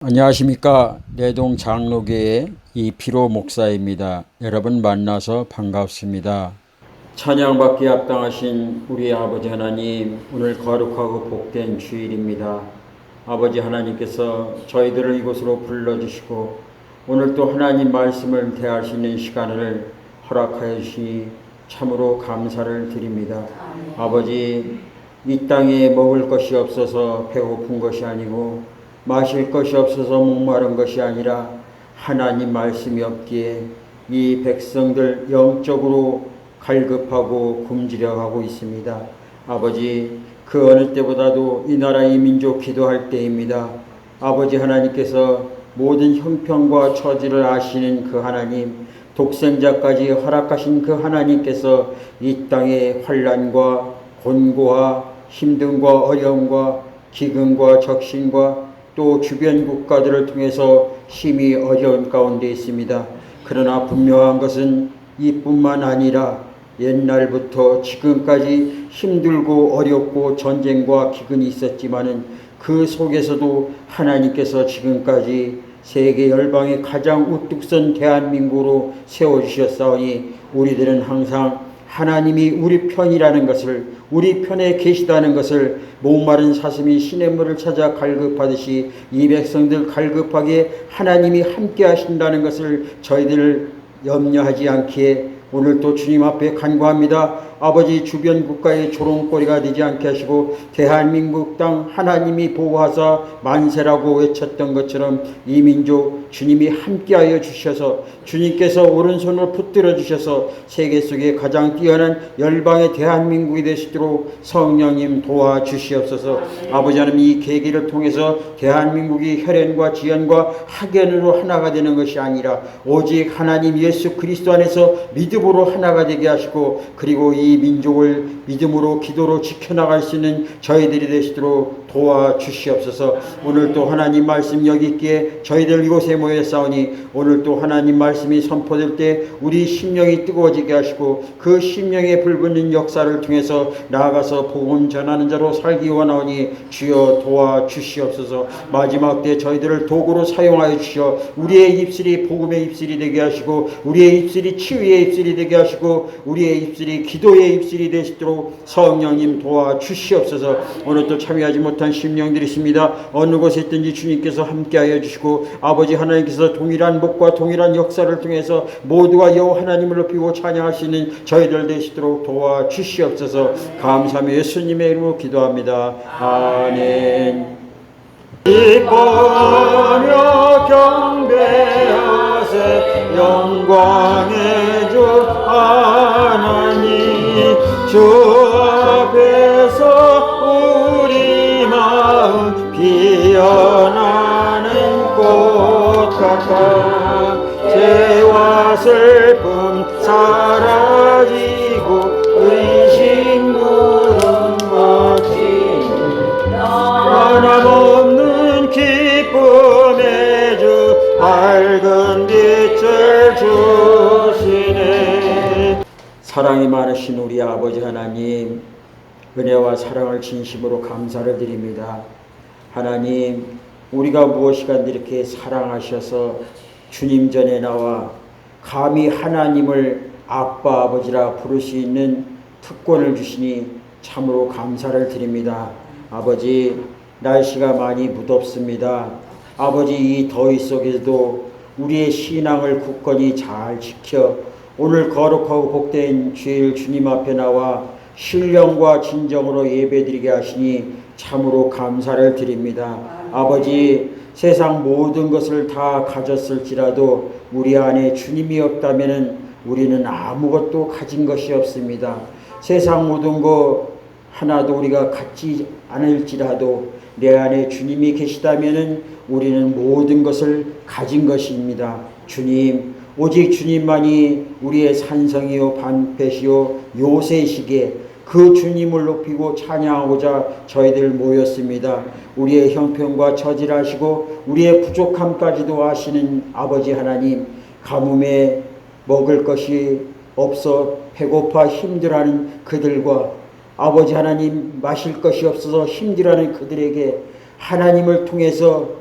안녕하십니까. 내동 장로교회 이피로 목사입니다. 여러분 만나서 반갑습니다. 찬양받기에 합당하신 우리 아버지 하나님, 오늘 거룩하고 복된 주일입니다. 아버지 하나님께서 저희들을 이곳으로 불러주시고 오늘 또 하나님 말씀을 대할 수 있는 시간을 허락하여 주시니 참으로 감사를 드립니다. 아버지, 이 땅에 먹을 것이 없어서 배고픈 것이 아니고 마실 것이 없어서 목마른 것이 아니라 하나님 말씀이 없기에 이 백성들 영적으로 갈급하고 굶주려가고 있습니다. 아버지, 그 어느 때보다도 이 나라 이 민족 기도할 때입니다. 아버지 하나님께서 모든 형편과 처지를 아시는 그 하나님, 독생자까지 허락하신 그 하나님께서 이 땅의 환난과 곤고와 힘듦과 어려움과 기근과 적신과 또 주변 국가들을 통해서 심히 어려운 가운데 있습니다. 그러나 분명한 것은 이뿐만 아니라 옛날부터 지금까지 힘들고 어렵고 전쟁과 기근이 있었지만은 그 속에서도 하나님께서 지금까지 세계 열방의 가장 우뚝 선 대한민국으로 세워주셨사오니 우리들은 항상 하나님이 우리 편이라는 것을, 우리 편에 계시다는 것을 목마른 사슴이 시냇물을 찾아 갈급하듯이 이 백성들 갈급하게 하나님이 함께 하신다는 것을 저희들 염려하지 않기에 오늘 또 주님 앞에 간구합니다. 아버지, 주변 국가의 조롱거리가 되지 않게 하시고 대한민국 땅 하나님이 보호하사 만세라고 외쳤던 것처럼 이 민족 주님이 함께하여 주셔서 주님께서 오른손을 붙들어 주셔서 세계 속에 가장 뛰어난 열방의 대한민국이 되시도록 성령님 도와주시옵소서. 아버지 하나님, 이 계기를 통해서 대한민국이 혈연과 지연과 학연으로 하나가 되는 것이 아니라 오직 하나님 예수 그리스도 안에서 믿음으로 하나가 되게 하시고 그리고 이 민족을 믿음으로 기도로 지켜나갈 수 있는 저희들이 되시도록 도와주시옵소서. 오늘 또 하나님 말씀 여기 있기에 저희들 이곳에 모였사오니 오늘 또 하나님 말씀이 선포될 때 우리 심령이 뜨거워지게 하시고 그 심령에 불붙는 역사를 통해서 나아가서 복음 전하는 자로 살기 원하오니 주여 도와주시옵소서. 마지막 때 저희들을 도구로 사용하여 주시어 우리의 입술이 복음의 입술이 되게 하시고 우리의 입술이 치유의 입술이 되게 하시고 우리의 입술이 기도의 입술이 되시도록 성령님 도와주시옵소서. 오늘 또 참여하지 못한 심령들이 있습니다. 어느 곳에 있든지 주님께서 함께하여 주시고 아버지 하나님께서 동일한 목과 동일한 역사를 통해서 모두가 여호와 하나님을 높이고 찬양할 수 있는 저희들 되시도록 도와주시옵소서. 감사하며 예수님의 이름으로 기도합니다. 아멘. 기뻐하며 경배하세 영광의 주 하나님, 주 앞에서 우리 마음 피어나는 꽃 같아 죄와 슬픔 사라지고 의심 구름 거치는 변함없는 기쁨의 주 밝은 빛을 주시네. 사랑이 많으신 우리 아버지 하나님, 은혜와 사랑을 진심으로 감사를 드립니다. 하나님, 우리가 무엇이가 이렇게 사랑하셔서 주님 전에 나와 감히 하나님을 아빠 아버지라 부를 수 있는 특권을 주시니 참으로 감사를 드립니다. 아버지, 날씨가 많이 무덥습니다. 아버지, 이 더위 속에서도 우리의 신앙을 굳건히 잘 지켜 오늘 거룩하고 복된 주일 주님 앞에 나와 신령과 진정으로 예배드리게 하시니 참으로 감사를 드립니다. 아버지, 세상 모든 것을 다 가졌을지라도 우리 안에 주님이 없다면 우리는 아무것도 가진 것이 없습니다. 세상 모든 것 하나도 우리가 갖지 않을지라도 내 안에 주님이 계시다면 우리는 모든 것을 가진 것입니다. 주님, 오직 주님만이 우리의 산성이요 방패시요 요새시기에 그 주님을 높이고 찬양하고자 저희들 모였습니다. 우리의 형편과 처지를 아시고 우리의 부족함까지도 아시는 아버지 하나님, 가뭄에 먹을 것이 없어 배고파 힘들어하는 그들과 아버지 하나님, 마실 것이 없어서 힘들어하는 그들에게 하나님을 통해서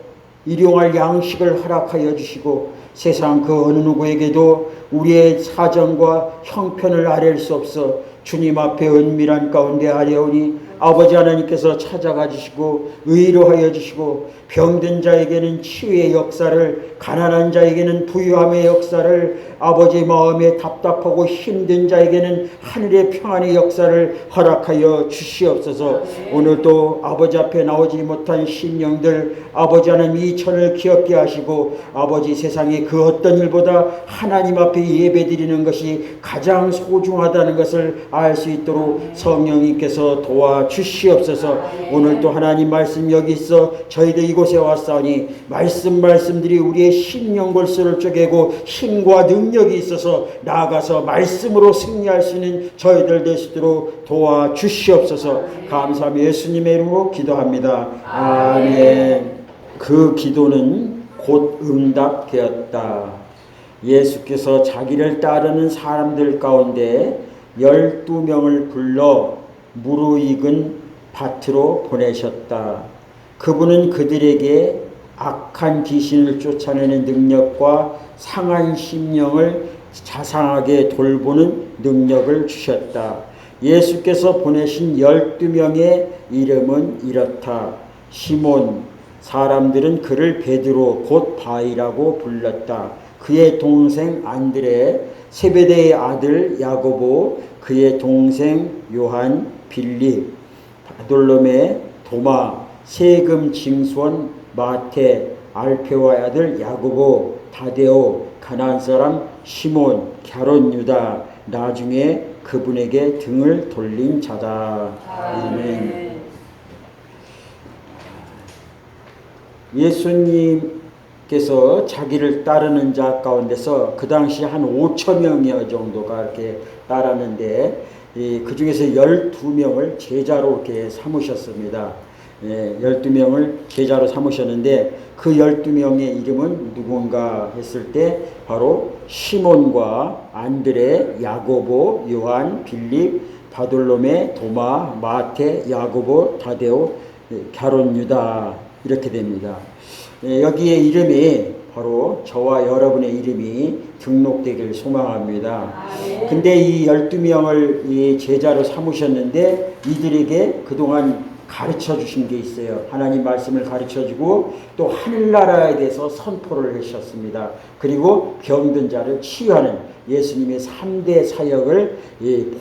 일용할 양식을 허락하여 주시고 세상 그 어느 누구에게도 우리의 사정과 형편을 아뢰일 수 없어 주님 앞에 은밀한 가운데 아뢰오니 아버지 하나님께서 찾아가 주시고 의로하여 주시고 병든 자에게는 치유의 역사를, 가난한 자에게는 부유함의 역사를, 아버지 마음에 답답하고 힘든 자에게는 하늘의 평안의 역사를 허락하여 주시옵소서. 오늘도 아버지 앞에 나오지 못한 심령들 아버지 하나님 이 천을 기억게 하시고 아버지 세상에 그 어떤 일보다 하나님 앞에 예배드리는 것이 가장 소중하다는 것을 알 수 있도록 성령님께서 도와주시옵소서. 오늘도 하나님 말씀 여기 있어 저희들 이곳에 왔사오니 말씀들이 우리의 심령 골수를 쪼개고 힘과 능력이 있어서 나아가서 말씀으로 승리할 수 있는 저희들 될 수 있도록 도와주시옵소서. 감사하며 예수님의 이름으로 기도합니다. 아멘. 그 기도는 곧 응답되었다. 예수께서 자기를 따르는 사람들 가운데 12명을 불러 무르익은 밭으로 보내셨다. 그분은 그들에게 악한 귀신을 쫓아내는 능력과 상한 심령을 자상하게 돌보는 능력을 주셨다. 예수께서 보내신 12명의 이름은 이렇다. 시몬, 사람들은 그를 베드로 곧 바위라고 불렀다. 그의 동생 안드레, 세베대의 아들 야고보, 그의 동생 요한, 빌립, 바돌로메, 도마, 세금 징수원 마태, 알페오의 아들 야고보, 다데오, 가나안 사람 시몬, 갸론 유다, 나중에 그분에게 등을 돌린 자다. 아멘. 예수님께서 자기를 따르는 자 가운데서 그 당시 한 5천 명여 정도가 이렇게 따랐는데 그 중에서 12명을 제자로 이렇게 삼으셨습니다. 12명을 제자로 삼으셨는데 그 12명의 이름은 누군가 했을 때 바로 시몬과 안드레, 야고보, 요한, 빌립, 바돌로메, 도마, 마태, 야고보, 다데오, 갸론 유다 이렇게 됩니다. 여기에 이름이 바로 저와 여러분의 이름이 등록되기를 소망합니다. 근데 이 12명을 이 제자로 삼으셨는데 이들에게 그동안 가르쳐 주신 게 있어요. 하나님 말씀을 가르쳐 주고 또 하늘나라에 대해서 선포를 하셨습니다. 그리고 병든 자를 치유하는 예수님의 3대 사역을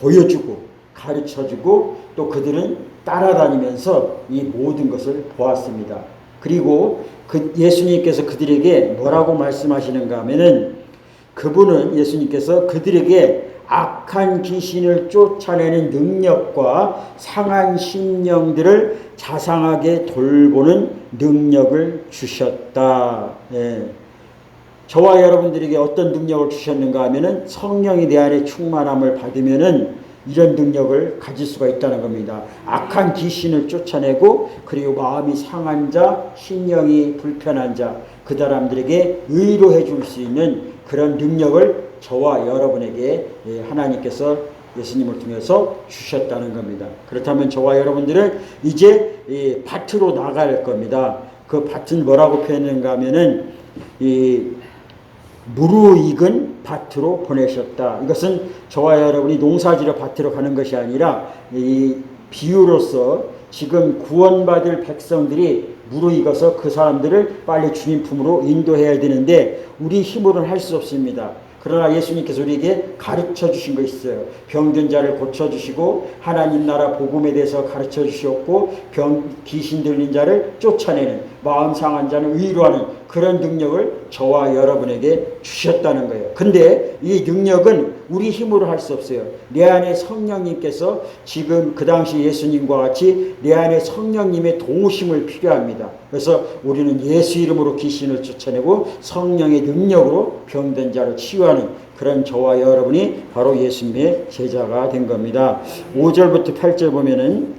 보여주고 가르쳐 주고 또 그들은 따라다니면서 이 모든 것을 보았습니다. 그리고 그 예수님께서 그들에게 뭐라고 말씀하시는가 하면은 그분은 예수님께서 그들에게 악한 귀신을 쫓아내는 능력과 상한 심령들을 자상하게 돌보는 능력을 주셨다. 저와 여러분들에게 어떤 능력을 주셨는가 하면은 성령이 내 안에 충만함을 받으면은 이런 능력을 가질 수가 있다는 겁니다. 악한 귀신을 쫓아내고 그리고 마음이 상한 자, 심령이 불편한 자, 그 사람들에게 의로해 줄 수 있는 그런 능력을 저와 여러분에게 하나님께서 예수님을 통해서 주셨다는 겁니다. 그렇다면 저와 여러분들은 이제 밭으로 나갈 겁니다. 그 밭은 뭐라고 표현했는가 하면은 무르익은 밭으로 보내셨다. 이것은 저와 여러분이 농사지러 밭으로 가는 것이 아니라 이 비유로서 지금 구원받을 백성들이 무르익어서 그 사람들을 빨리 주님 품으로 인도해야 되는데 우리 힘으로는 할 수 없습니다. 그러나 예수님께서 우리에게 가르쳐 주신 거 있어요. 병든 자를 고쳐주시고 하나님 나라 복음에 대해서 가르쳐 주셨고 귀신 들린 자를 쫓아내는 마음 상한 자는 위로하는 그런 능력을 저와 여러분에게 주셨다는 거예요. 근데 이 능력은 우리 힘으로 할 수 없어요. 내 안에 성령님께서 지금 그 당시 예수님과 같이 내 안에 성령님의 도우심을 필요합니다. 그래서 우리는 예수 이름으로 귀신을 쫓아내고 성령의 능력으로 병든 자를 치유하는 그런 저와 여러분이 바로 예수님의 제자가 된 겁니다. 5절부터 8절 보면은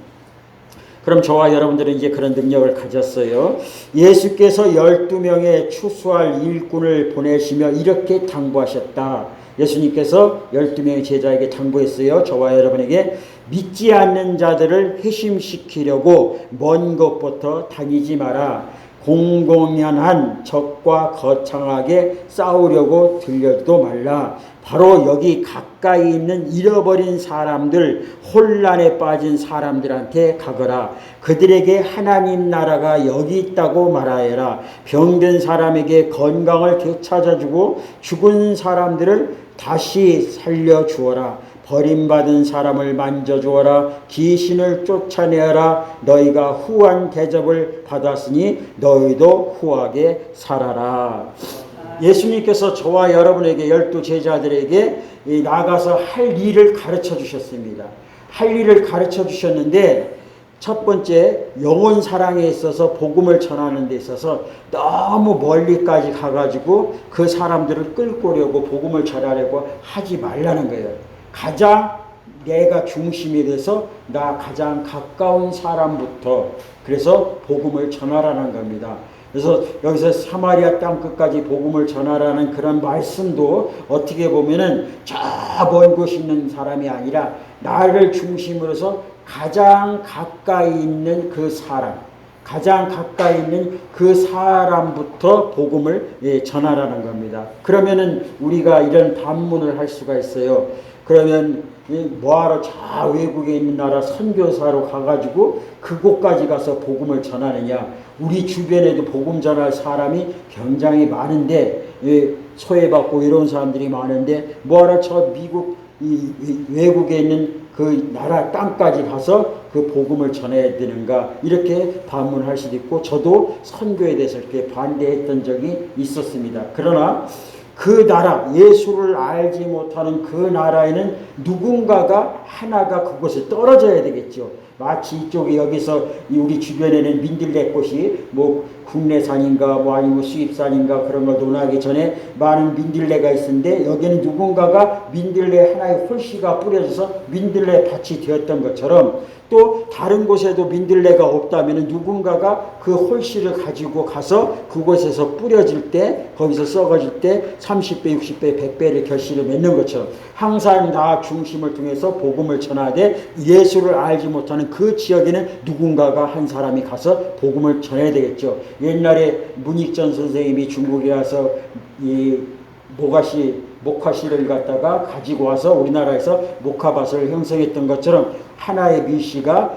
그럼 저와 여러분들은 이제 그런 능력을 가졌어요. 예수께서 12명의 추수할 일꾼을 보내시며 이렇게 당부하셨다. 예수님께서 12명의 제자에게 당부했어요. 저와 여러분에게 믿지 않는 자들을 회심시키려고 먼 곳부터 다니지 마라. 공공연한 적과 거창하게 싸우려고 들려도 말라. 바로 여기 가까이 있는 잃어버린 사람들, 혼란에 빠진 사람들한테 가거라. 그들에게 하나님 나라가 여기 있다고 말하여라. 병든 사람에게 건강을 되찾아주고 죽은 사람들을 다시 살려주어라. 버림받은 사람을 만져주어라. 귀신을 쫓아내어라. 너희가 후한 대접을 받았으니 너희도 후하게 살아라. 예수님께서 저와 여러분에게 12 제자들에게 나가서 할 일을 가르쳐 주셨습니다. 할 일을 가르쳐 주셨는데 첫 번째 영혼 사랑에 있어서 복음을 전하는 데 있어서 너무 멀리까지 가가지고 그 사람들을 끌고 오려고 복음을 전하려고 하지 말라는 거예요. 가장 내가 중심이 돼서 나 가장 가까운 사람부터 그래서 복음을 전하라는 겁니다. 그래서 여기서 사마리아 땅 끝까지 복음을 전하라는 그런 말씀도 어떻게 보면은 저 먼 곳에 있는 사람이 아니라 나를 중심으로 해서 가장 가까이 있는 그 사람, 가장 가까이 있는 그 사람부터 복음을 전하라는 겁니다. 그러면은 우리가 이런 반문을 할 수가 있어요. 그러면 뭐하러 저 외국에 있는 나라 선교사로 가가지고 그곳까지 가서 복음을 전하느냐. 우리 주변에도 복음 전할 사람이 굉장히 많은데 소외받고 이런 사람들이 많은데 뭐하러 저 미국 외국에 있는 그 나라 땅까지 가서 그 복음을 전해야 되는가 이렇게 반문할 수도 있고 저도 선교에 대해서 이렇게 반대했던 적이 있었습니다. 그러나 그 나라 예수를 알지 못하는 그 나라에는 누군가가 하나가 그곳에 떨어져야 되겠죠. 마치 이쪽에 여기서 우리 주변에는 민들레꽃이 뭐 국내산인가 뭐 아니면 수입산인가 그런 걸 논하기 전에 많은 민들레가 있는데 여기는 누군가가 민들레 하나의 홀씨가 뿌려져서 민들레 밭이 되었던 것처럼 또 다른 곳에도 민들레가 없다면 누군가가 그 홀씨를 가지고 가서 그곳에서 뿌려질 때 거기서 썩어질 때 30배, 60배, 100배의 결실을 맺는 것처럼 항상 나 중심을 통해서 복음을 전하되 예수를 알지 못하는 그 지역에는 누군가가 한 사람이 가서 복음을 전해야 되겠죠. 옛날에 문익전 선생님이 중국에 가서 이 목화씨를 갖다가 가지고 와서 우리나라에서 목화밭을 형성했던 것처럼 하나의 밀씨가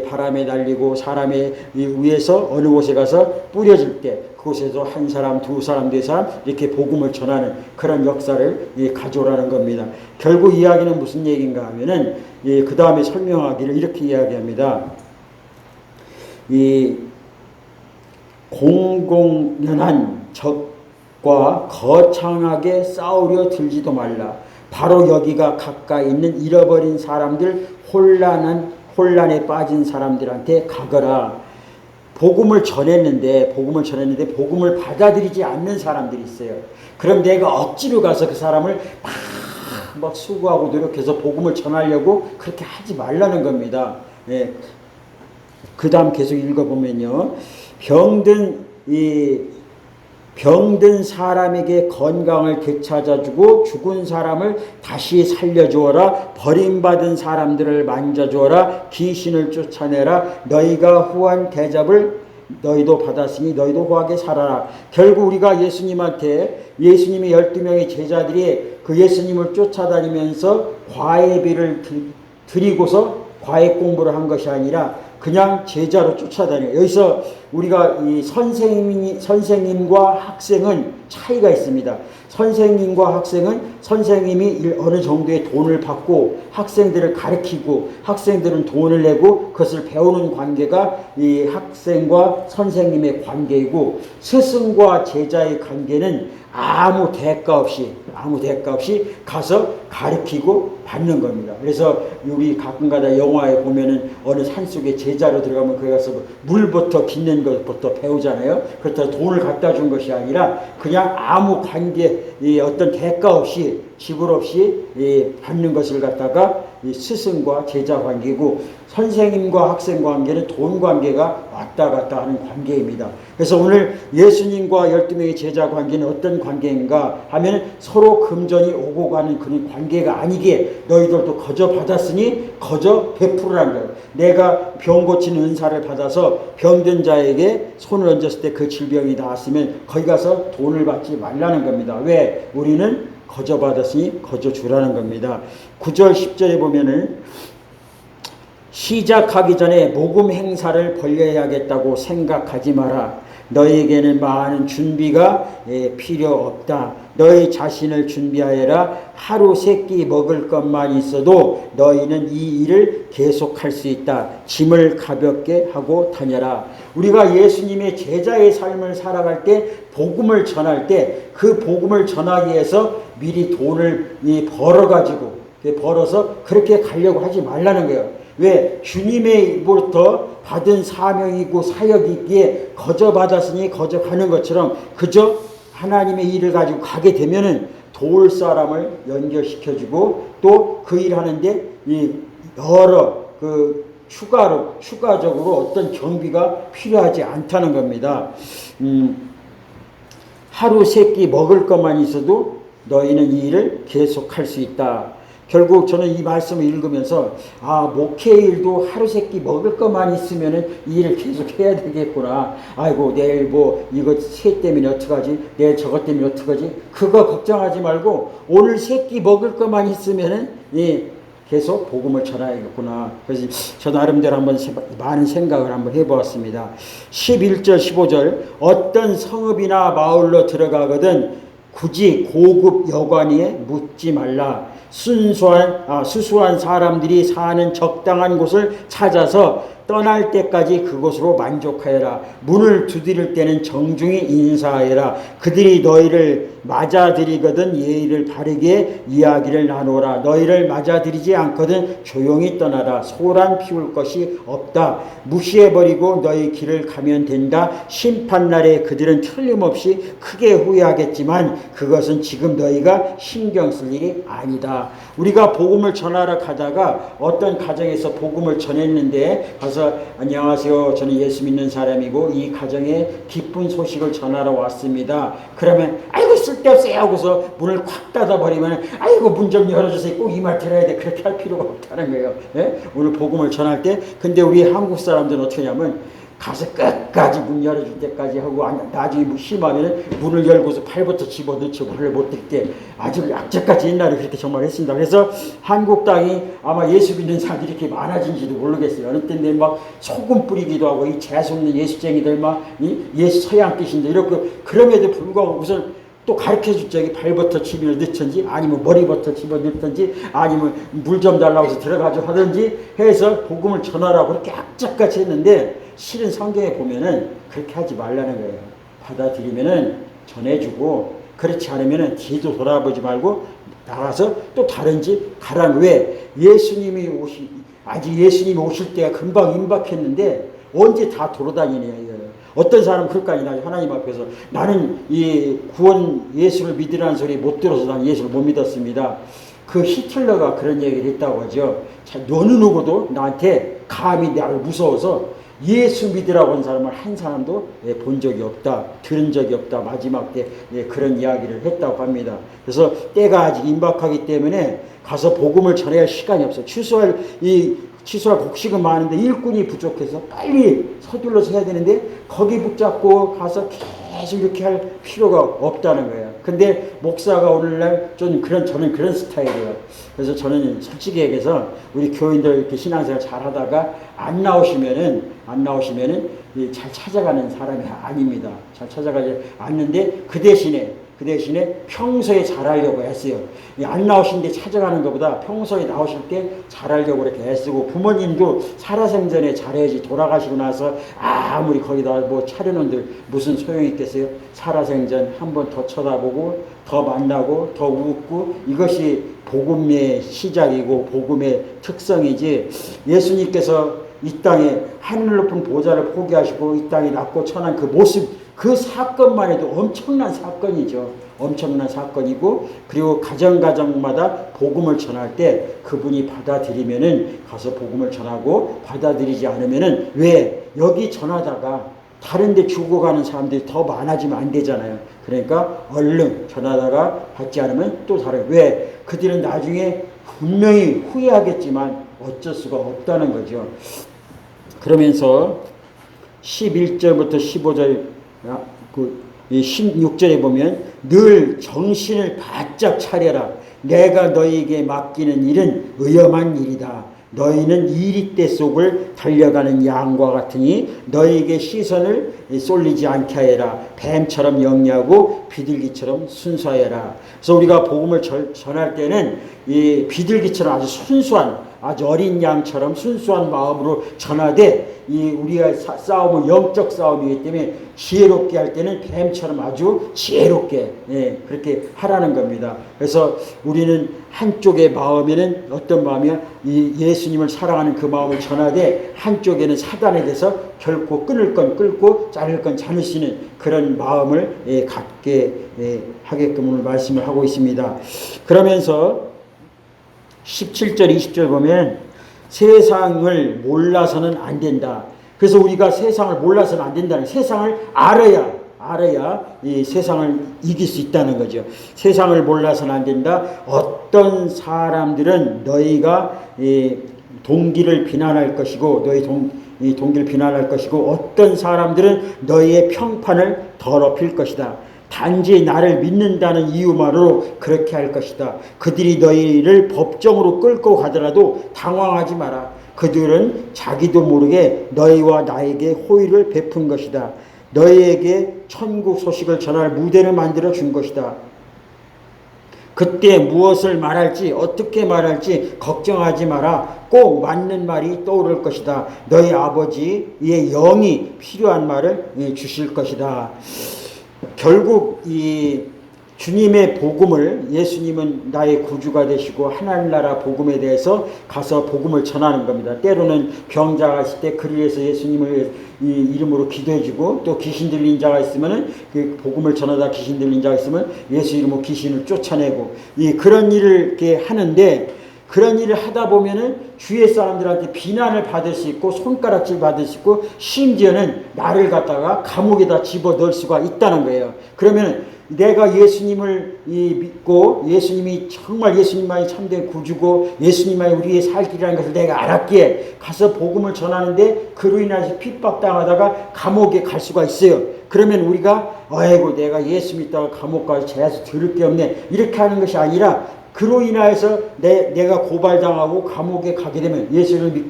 바람에 날리고 사람의 위에서 어느 곳에 가서 뿌려질 때 그곳에서 한 사람, 두 사람, 네 사람 이렇게 복음을 전하는 그런 역사를 가져오라는 겁니다. 결국 이야기는 무슨 얘기인가 하면은 그 다음에 설명하기를 이렇게 이야기합니다. 이 공공연한 적과 거창하게 싸우려 들지도 말라. 바로 여기가 가까이 있는 잃어버린 사람들, 혼란에 빠진 사람들한테 가거라. 복음을 전했는데 복음을 받아들이지 않는 사람들이 있어요. 그럼 내가 억지로 가서 그 사람을 막 수고하고 노력해서 복음을 전하려고 그렇게 하지 말라는 겁니다. 그 다음 계속 읽어보면요. 병든 사람에게 건강을 되찾아주고 죽은 사람을 다시 살려주어라. 버림받은 사람들을 만져주어라. 귀신을 쫓아내라. 너희가 후한 대접을 너희도 받았으니 너희도 후하게 살아라. 결국 우리가 예수님이 12명의 제자들이 그 예수님을 쫓아다니면서 과외비를 드리고서 과외 공부를 한 것이 아니라 그냥 제자로 쫓아다녀요. 여기서 우리가 이 선생님과 학생은 차이가 있습니다. 선생님과 학생은 선생님이 어느 정도의 돈을 받고 학생들을 가르치고 학생들은 돈을 내고 그것을 배우는 관계가 이 학생과 선생님의 관계이고 스승과 제자의 관계는 아무 대가 없이 가서 가르치고 받는 겁니다. 그래서 우리 가끔가다 영화에 보면은 어느 산속에 제자로 들어가면 거기 가서 물부터 빚는 것부터 배우잖아요. 그렇다고 돈을 갖다 준 것이 아니라 그냥 아무 관계 어떤 대가 없이 지불 없이 받는 것을 갖다가 이 스승과 제자 관계고 선생님과 학생 관계는 돈 관계가 왔다 갔다 하는 관계입니다. 그래서 오늘 예수님과 12명의 제자 관계는 어떤 관계인가 하면 서로 금전이 오고 가는 그런 관계가 아니기에 너희들도 거저 받았으니 거저 베풀으라는 거예요. 내가 병 고치는 은사를 받아서 병든 자에게 손을 얹었을 때 그 질병이 나았으면 거기 가서 돈을 받지 말라는 겁니다. 왜? 우리는 거저 받았으니 거저 주라는 겁니다. 9절 10절에 보면은 시작하기 전에 모금 행사를 벌려야겠다고 생각하지 마라. 너희에게는 많은 준비가 필요 없다. 너희 자신을 준비하여라. 하루 세 끼 먹을 것만 있어도 너희는 이 일을 계속할 수 있다. 짐을 가볍게 하고 다녀라. 우리가 예수님의 제자의 삶을 살아갈 때 복음을 전할 때 그 복음을 전하기 위해서 미리 돈을 벌어서 그렇게 가려고 하지 말라는 거예요. 왜? 주님의로부터 받은 사명이고 사역이기에 거저 받았으니 거저 가는 것처럼 그저 하나님의 일을 가지고 가게 되면은 도울 사람을 연결시켜주고 또 그 일 하는데 여러 추가적으로 어떤 경비가 필요하지 않다는 겁니다. 하루 세 끼 먹을 것만 있어도 너희는 이 일을 계속할 수 있다. 결국 저는 이 말씀을 읽으면서 목회일도 하루 세 끼 먹을 것만 있으면은 이 일을 계속 해야 되겠구나. 아이고 내일 이거 새 때문에 어떡하지? 내일 저것 때문에 어떡하지? 그거 걱정하지 말고 오늘 세 끼 먹을 것만 있으면은 계속 복음을 전해야겠구나. 그래서 저 나름대로 한번 많은 생각을 한번 해보았습니다. 11절 15절 어떤 성읍이나 마을로 들어가거든 굳이 고급 여관에 묻지 말라. 수수한 사람들이 사는 적당한 곳을 찾아서 떠날 때까지 그곳으로 만족하여라. 문을 두드릴 때는 정중히 인사하여라. 그들이 너희를 맞아들이거든 예의를 바르게 이야기를 나누라. 너희를 맞아들이지 않거든 조용히 떠나라. 소란 피울 것이 없다. 무시해버리고 너희 길을 가면 된다. 심판날에 그들은 틀림없이 크게 후회하겠지만 그것은 지금 너희가 신경 쓸 일이 아니다. 우리가 복음을 전하러 가다가 어떤 가정에서 복음을 전했는데 가서 안녕하세요. 저는 예수 믿는 사람이고 이 가정에 기쁜 소식을 전하러 왔습니다. 그러면 아이고 쓸데없어요 하고서 문을 콱 닫아버리면 아이고 문 좀 열어주세요. 꼭 이 말 들어야 돼. 그렇게 할 필요가 없다는 거예요. 네? 오늘 복음을 전할 때 근데 우리 한국 사람들은 어떻게 하냐면 가서 끝까지 문 열어줄 때까지 하고 나중에 심하면 문을 열고서 팔부터 집어넣죠. 문을 못 닫게 아주 약적까지 옛날에 그렇게 정말 했습니다. 그래서 한국 땅이 아마 예수 믿는 사람들이 이렇게 많아진지도 모르겠어요. 어느 때는 막 소금 뿌리기도 하고 이 재수없는 예수쟁이들 예수 서양 뜻인데 이렇게 그럼에도 불구하고 우선 또 가르쳐줄 적에 발부터 집을 넣든지 아니면 머리부터 집어 넣든지 아니면 물 좀 달라고 해서 들어가죠 하든지 해서 복음을 전하라고 그렇게 악착같이 했는데 실은 성경에 보면은 그렇게 하지 말라는 거예요. 받아들이면은 전해주고 그렇지 않으면은 뒤도 돌아보지 말고 나가서 또 다른 집 가라는 왜? 예수님이 오실 때가 금방 임박했는데 언제 다 돌아다니냐 이거예요. 어떤 사람은 그럴 거 아니냐 하나님 앞에서 나는 이 구원 예수를 믿으라는 소리 못 들어서 나는 예수를 못 믿었습니다. 그 히틀러가 그런 얘기를 했다고 하죠. 자, 어느 누구도 나한테 감히 나를 무서워서 예수 믿으라고 한 사람을 한 사람도 본 적이 없다. 들은 적이 없다. 마지막 때 그런 이야기를 했다고 합니다. 그래서 때가 아직 임박하기 때문에 가서 복음을 전해야 할 시간이 없어요. 취소할 곡식은 많은데 일꾼이 부족해서 빨리 서둘러서 해야 되는데 거기 붙잡고 가서 계속 이렇게 할 필요가 없다는 거예요. 근데 목사가 오늘날 저는 그런 스타일이에요. 그래서 저는 솔직히 얘기해서 우리 교인들 이렇게 신앙생활 잘 하다가 안 나오시면은 잘 찾아가는 사람이 아닙니다. 잘 찾아가지 않는데 그 대신에 평소에 잘하려고 했어요. 안 나오신데 찾아가는 것보다 평소에 나오실 때 잘하려고 이렇게 애쓰고 부모님도 살아생전에 잘해야지 돌아가시고 나서 아무리 거기다 차려놓은들 무슨 소용이 있겠어요. 살아생전 한 번 더 쳐다보고 더 만나고 더 웃고 이것이 복음의 시작이고 복음의 특성이지 예수님께서 이 땅에 하늘 높은 보좌를 포기하시고 이 땅에 낮고 천한 그 모습 그 사건만 해도 엄청난 사건이죠. 엄청난 사건이고, 그리고 가정가정마다 복음을 전할 때 그분이 받아들이면은 가서 복음을 전하고, 받아들이지 않으면은 왜 여기 전하다가 다른 데 죽어가는 사람들이 더 많아지면 안 되잖아요. 그러니까 얼른 전하다가 받지 않으면 또 다른, 왜? 그들은 나중에 분명히 후회하겠지만 어쩔 수가 없다는 거죠. 그러면서 11절부터 15절, 그 16절에 보면 늘 정신을 바짝 차려라. 내가 너희에게 맡기는 일은 위험한 일이다. 너희는 이리떼 속을 달려가는 양과 같으니 너희에게 시선을 쏠리지 않게 하여라. 뱀처럼 영리하고 비둘기처럼 순수하여라. 그래서 우리가 복음을 전할 때는 이 비둘기처럼 아주 순수한, 아주 어린 양처럼 순수한 마음으로 전하되, 이 우리가 싸움은 영적 싸움이기 때문에 지혜롭게 할 때는 뱀처럼 아주 지혜롭게 그렇게 하라는 겁니다. 그래서 우리는 한쪽의 마음에는 어떤 마음이야? 이 예수님을 사랑하는 그 마음을 전하되, 한쪽에는 사단에 대해서 결코 끊을 건 끊고 자를 건 자르시는 그런 마음을 갖게 하게끔 오늘 말씀을 하고 있습니다. 그러면서 17절 20절 보면 세상을 몰라서는 안 된다. 그래서 우리가 세상을 몰라서는 안 된다는, 세상을 알아야 이 세상을 이길 수 있다는 거죠. 세상을 몰라서는 안 된다. 어떤 사람들은 너희가 동기를 비난할 것이고, 이 동기를 비난할 것이고, 어떤 사람들은 너희의 평판을 더럽힐 것이다. 단지 나를 믿는다는 이유만으로 그렇게 할 것이다. 그들이 너희를 법정으로 끌고 가더라도 당황하지 마라. 그들은 자기도 모르게 너희와 나에게 호의를 베푼 것이다. 너희에게 천국 소식을 전할 무대를 만들어 준 것이다. 그때 무엇을 말할지, 어떻게 말할지 걱정하지 마라. 꼭 맞는 말이 떠오를 것이다. 너희 아버지의 영이 필요한 말을 주실 것이다. 결국 이 주님의 복음을, 예수님은 나의 구주가 되시고 하나님 나라 복음에 대해서 가서 복음을 전하는 겁니다. 때로는 병자가 있을 때 그 일에서 예수님을 이름으로 기도해주고, 또 귀신 들린 자가 있으면 그 복음을 전하다 귀신 들린 자가 있으면 예수 이름으로 귀신을 쫓아내고, 그런 일을 이렇게 하는데, 그런 일을 하다 보면은 주위의 사람들한테 비난을 받을 수 있고, 손가락질 받을 수 있고, 심지어는 나를 갖다가 감옥에다 집어넣을 수가 있다는 거예요. 그러면 내가 예수님을 믿고, 예수님이 정말 예수님만이 참된 구주고 예수님만이 우리의 살 길이라는 것을 내가 알았기에 가서 복음을 전하는데 그로 인해서 핍박당하다가 감옥에 갈 수가 있어요. 그러면 우리가 아이고 내가 예수 믿다가 감옥 가서 죄에서 들을 게 없네, 이렇게 하는 것이 아니라, 그로 인하여서 내가 고발당하고 감옥에 가게 되면, 예수를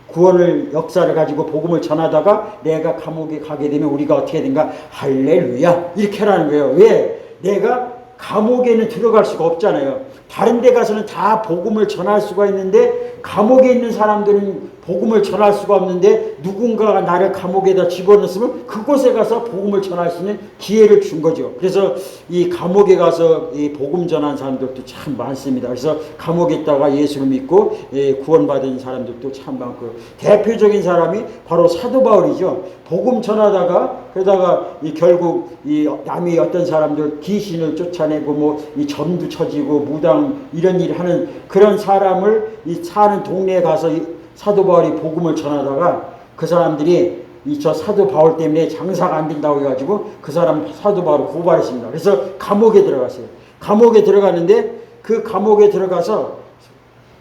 구원을 역사를 가지고 복음을 전하다가 내가 감옥에 가게 되면 우리가 어떻게 된가? 할렐루야, 이렇게 하라는 거예요. 왜? 내가 감옥에는 들어갈 수가 없잖아요. 다른 데 가서는 다 복음을 전할 수가 있는데, 감옥에 있는 사람들은 복음을 전할 수가 없는데, 누군가가 나를 감옥에다 집어넣었으면 그곳에 가서 복음을 전할 수 있는 기회를 준 거죠. 그래서 이 감옥에 가서 이 복음 전한 사람들도 참 많습니다. 그래서 감옥에 있다가 예수를 믿고 구원받은 사람들도 참 많고, 대표적인 사람이 바로 사도 바울이죠. 복음 전하다가 그러다가 결국 남이 어떤 사람들 귀신을 쫓아내고 뭐 이 점도 쳐지고 무당 이런 일 하는 그런 사람을 사는 동네에 가서 사도 바울이 복음을 전하다가 그 사람들이 저 사도 바울 때문에 장사가 안 된다고 해가지고 그 사람 사도 바울을 고발했습니다. 그래서 감옥에 들어갔어요. 감옥에 들어갔는데, 그 감옥에 들어가서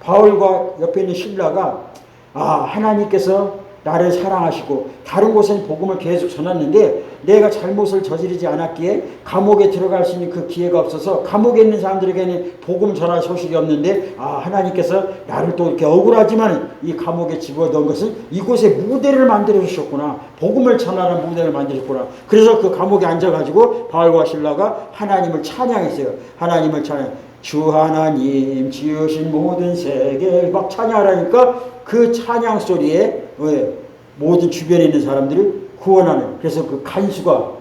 바울과 옆에 있는 신라가 하나님께서 나를 사랑하시고 다른 곳에는 복음을 계속 전했는데 내가 잘못을 저지르지 않았기에 감옥에 들어갈 수 있는 그 기회가 없어서, 감옥에 있는 사람들에게는 복음 전할 소식이 없는데 하나님께서 나를 또 이렇게 억울하지만 이 감옥에 집어넣은 것은 이곳에 무대를 만들어 주셨구나, 복음을 전하는 무대를 만드셨구나. 그래서 그 감옥에 앉아가지고 바울과 신라가 하나님을 찬양했어요. 하나님을 찬양, 주 하나님 지으신 모든 세계를 막 찬양하라니까 그 찬양 소리에 모든 주변에 있는 사람들을 구원하는, 그래서 그 간수가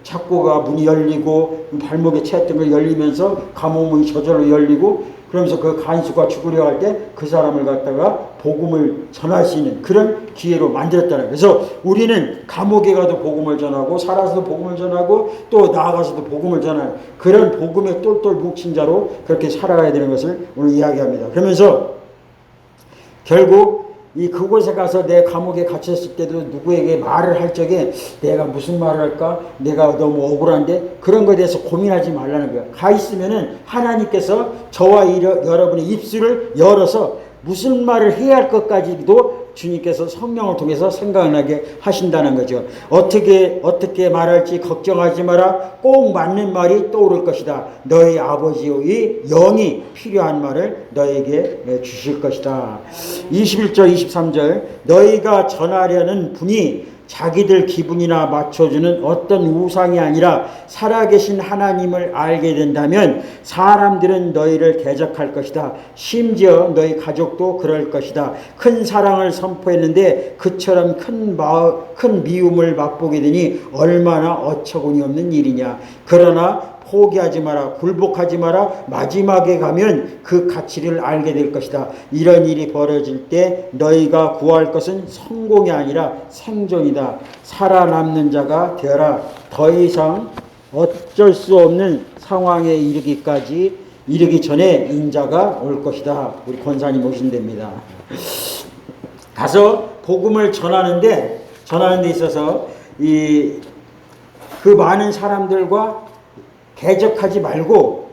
착고가 문이 열리고 발목에 채였던 걸 열리면서 감옥 문이 저절로 열리고 그러면서 그 간수가 죽으려 할 때 그 사람을 갖다가 복음을 전할 수 있는 그런 기회로 만들었다는 거예요. 그래서 우리는 감옥에 가도 복음을 전하고 살아서도 복음을 전하고 또 나아가서도 복음을 전하는 그런 복음의 똘똘 뭉친 자로 그렇게 살아가야 되는 것을 오늘 이야기합니다. 그러면서 결국 이 그곳에 가서 내 감옥에 갇혔을 때도 누구에게 말을 할 적에 내가 무슨 말을 할까? 내가 너무 억울한데 그런 것에 대해서 고민하지 말라는 거예요. 가 있으면은 하나님께서 저와 여러분의 입술을 열어서 무슨 말을 해야 할 것까지도 주님께서 성령을 통해서 생각나게 하신다는 거죠. 어떻게 말할지 걱정하지 마라. 꼭 맞는 말이 떠오를 것이다. 너희 아버지의 영이 필요한 말을 너에게 주실 것이다. 21절 23절 너희가 전하려는 분이 자기들 기분이나 맞춰주는 어떤 우상이 아니라 살아계신 하나님을 알게 된다면 사람들은 너희를 대적할 것이다. 심지어 너희 가족도 그럴 것이다. 큰 사랑을 선포했는데 그처럼 큰 미움을 맛보게 되니 얼마나 어처구니 없는 일이냐. 그러나 포기하지 마라. 굴복하지 마라. 마지막에 가면 그 가치를 알게 될 것이다. 이런 일이 벌어질 때 너희가 구할 것은 성공이 아니라 생존이다. 살아남는 자가 되어라. 더 이상 어쩔 수 없는 상황에 이르기 전에 인자가 올 것이다. 우리 권사님 오신답니다. 가서 복음을 전하는 데 있어서 그 많은 사람들과 대적하지 말고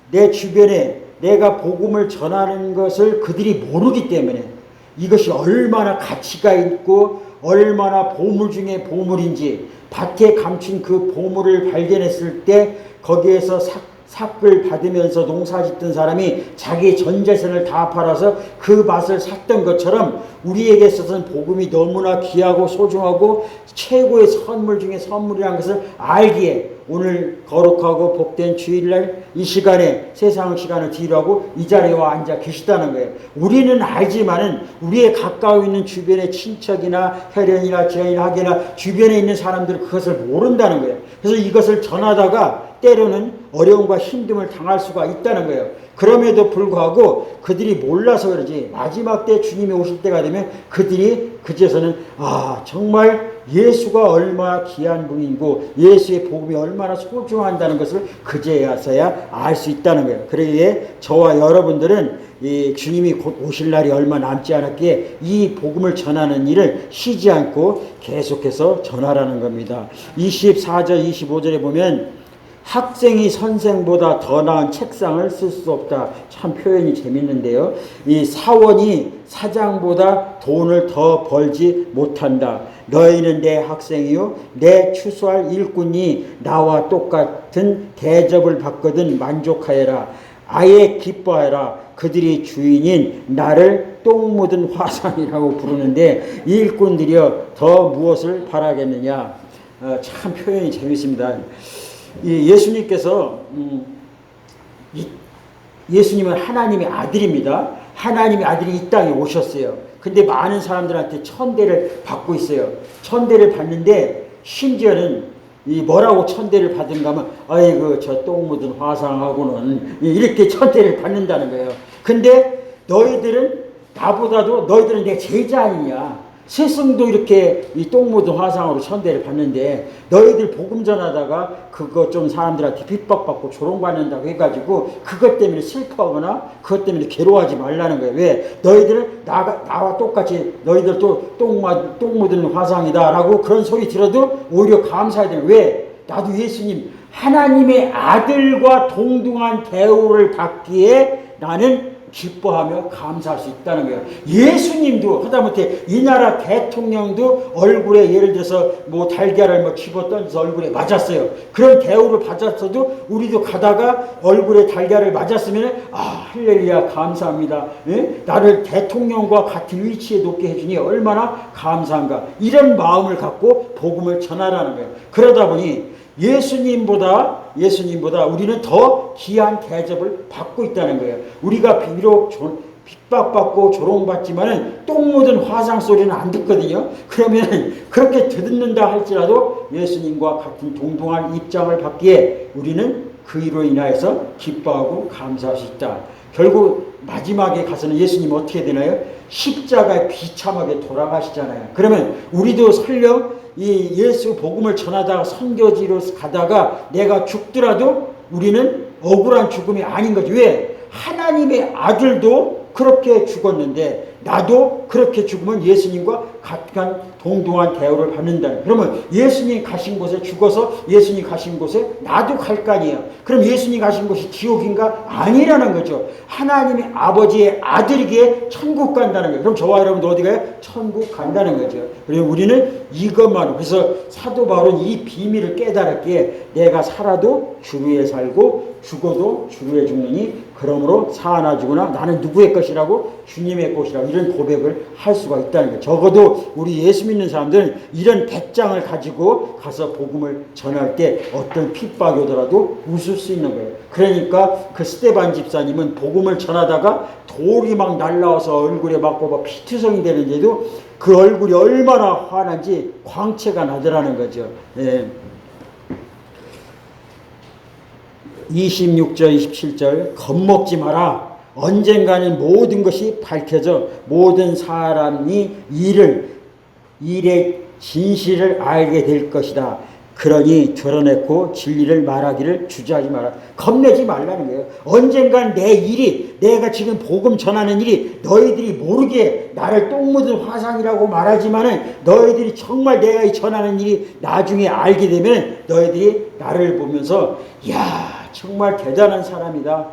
내 주변에 내가 복음을 전하는 것을 그들이 모르기 때문에 이것이 얼마나 가치가 있고 얼마나 보물 중에 보물인지 밭에 감춘 그 보물을 발견했을 때 거기에서 삭을 받으면서 농사짓던 사람이 자기 전 재산을 다 팔아서 그 밭을 샀던 것처럼 우리에게 있어서는 복음이 너무나 귀하고 소중하고 최고의 선물 중에 선물이라는 것을 알기에 오늘 거룩하고 복된 주일날 이 시간에 세상 시간을 뒤로 하고 이 자리에 와 앉아 계시다는 거예요. 우리는 알지만은 우리의 가까이 있는 주변의 친척이나 혈연이나 지연이나 학이나 주변에 있는 사람들은 그것을 모른다는 거예요. 그래서 이것을 전하다가 때로는 어려움과 힘듦을 당할 수가 있다는 거예요. 그럼에도 불구하고 그들이 몰라서 그러지 마지막 때 주님이 오실 때가 되면 그들이 그제서는 정말 예수가 얼마나 귀한 분이고 예수의 복음이 얼마나 소중한다는 것을 그제야서야 알 수 있다는 거예요. 그러기에 저와 여러분들은 이 주님이 곧 오실 날이 얼마 남지 않았기에 이 복음을 전하는 일을 쉬지 않고 계속해서 전하라는 겁니다. 24절 25절에 보면 학생이 선생보다 더 나은 책상을 쓸 수 없다. 참 표현이 재밌는데요. 이 사원이 사장보다 돈을 더 벌지 못한다. 너희는 내 학생이요 내 추수할 일꾼이 나와 똑같은 대접을 받거든 만족하여라. 아예 기뻐하여라. 그들이 주인인 나를 똥 묻은 화상이라고 부르는데 일꾼들이여 더 무엇을 바라겠느냐. 참 표현이 재밌습니다. 예수님께서 예수님은 하나님의 아들입니다. 하나님의 아들이 이 땅에 오셨어요. 근데 많은 사람들한테 천대를 받고 있어요. 천대를 받는데 심지어는 뭐라고 천대를 받은가 하면 아이고 저 똥 묻은 화상하고는 이렇게 천대를 받는다는 거예요. 근데 너희들은 내 제자 아니냐. 스승도 이렇게 이 똥 묻은 화상으로 천대를 받는데 너희들 복음 전하다가 그거 좀 사람들한테 핍박받고 조롱받는다고 해가지고 그것 때문에 슬퍼하거나 그것 때문에 괴로워하지 말라는 거예요. 왜? 너희들은 나와 똑같이 너희들도 똥 묻은 화상이다 라고 그런 소리 들어도 오히려 감사해야 돼요. 왜? 나도 예수님 하나님의 아들과 동등한 대우를 받기에 나는 기뻐하며 감사할 수 있다는 거예요. 예수님도 하다못해 이 나라 대통령도 얼굴에 예를 들어서 달걀을 집어 던져서 얼굴에 맞았어요. 그런 대우를 받았어도 우리도 가다가 얼굴에 달걀을 맞았으면 할렐루야 감사합니다. 나를 대통령과 같은 위치에 놓게 해주니 얼마나 감사한가. 이런 마음을 갖고 복음을 전하라는 거예요. 그러다 보니 예수님보다 우리는 더 귀한 대접을 받고 있다는 거예요. 우리가 비록 핍박받고 조롱받지만은 똥 묻은 화상 소리는 안 듣거든요. 그러면 그렇게 듣는다 할지라도 예수님과 같은 동등한 입장을 받기에 우리는 그 일로 인하여서 기뻐하고 감사할 수 있다. 결국 마지막에 가서는 예수님 어떻게 되나요? 십자가에 비참하게 돌아가시잖아요. 그러면 우리도 설령 이 예수 복음을 전하다가 선교지로 가다가 내가 죽더라도 우리는 억울한 죽음이 아닌 거지. 왜? 하나님의 아들도 그렇게 죽었는데 나도 그렇게 죽으면 예수님과 같은 동등한 대우를 받는다. 그러면 예수님 가신 곳에 죽어서 예수님 가신 곳에 나도 갈 거 아니에요. 그럼 예수님 가신 곳이 지옥인가? 아니라는 거죠. 하나님의 아버지의 아들이기에 천국 간다는 거예요. 그럼 저와 여러분도 어디 가요? 천국 간다는 거죠. 그리고 우리는 이것만, 그래서 사도 바울은 이 비밀을 깨달았기에 내가 살아도 주 위에 살고 죽어도 주 위에 죽느니 그러므로 사하나 죽으나 나는 누구의 것이라고? 주님의 것이라고 이런 고백을 할 수가 있다는 거예요. 적어도 우리 예수 믿는 사람들은 이런 배짱을 가지고 가서 복음을 전할 때 어떤 핍박이 오더라도 웃을 수 있는 거예요. 그러니까 그 스데반 집사님은 복음을 전하다가 돌이 막 날라와서 얼굴에 맞고 막 피투성이 되는데도 그 얼굴이 얼마나 환한지 광채가 나더라는 거죠. 예. 26절 27절 겁먹지 마라. 언젠가는 모든 것이 밝혀져 모든 사람이 일의 진실을 알게 될 것이다. 그러니 드러내고 진리를 말하기를 주저하지 마라. 겁내지 말라는 거예요. 언젠간 내 일이, 내가 지금 복음 전하는 일이 너희들이 모르게 나를 똥 묻은 화상이라고 말하지만은 너희들이 정말 내가 전하는 일이 나중에 알게 되면 너희들이 나를 보면서 야 정말 대단한 사람이다.